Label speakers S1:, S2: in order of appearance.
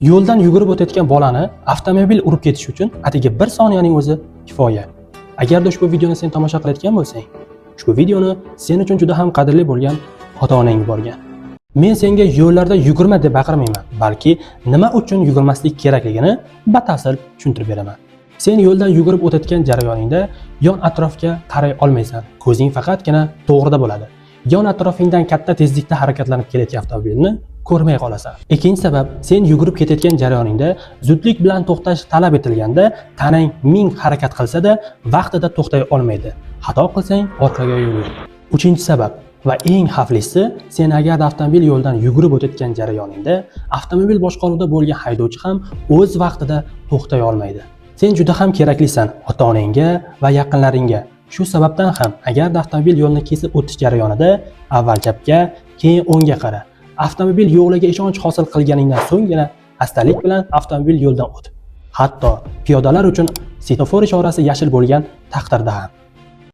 S1: Yo'ldan yugurib o'tayotgan bolani avtomobil urib ketish uchun atigi 1 soniyaning o'zi kifoya. Agarda ushbu videoni sen tomosha qilayotgan bo'lsang, ushbu videoni sen uchun juda ham qadrli bo'lgan ota-onang yuborgan. Men senga yo'llarda yugurma deb baqirmayman, balki nima uchun yugurmaslik kerakligini batafsil tushuntirib beraman. Sen yo'ldan yugurib o'tayotgan jarayoningda yon atrofga qaray olmaysan. Ko'zing faqatgina to'g'rida bo'ladi. Yon atrofingdan katta tezlikda harakatlanib kelayotgan avtomobilni ko'rmay qolasan. Ikkinchi sabab, sen yugurib ketayotgan jarayoningda zudlik bilan to'xtash talab etilganda tanang ming harakat qilsa-da vaqtida to'xtay olmaydi. Xato qilsang orqaga yur. Uchinchi sabab va eng xavflisi, sen agar avtomobil yo'ldan yugurib o'tayotgan jarayoningda avtomobil boshqaruvida bo'lgan haydovchi ham o'z vaqtida to'xtay olmaydi. Sen juda ham keraklisan ota-onangga va yaqinlaringga. Shu sababdan ham agar avtomobil yo'lni kesib o'tish jarayonida avval chapga, keyin o'ngga qara. Avtomobil yo'liga ishonch hosil qilganingdan so'nggina astalik bilan avtomobil yo'ldan o't. Hatto piyodalar uchun semafor ishorasi yashil bo'lgan taqdirda ham.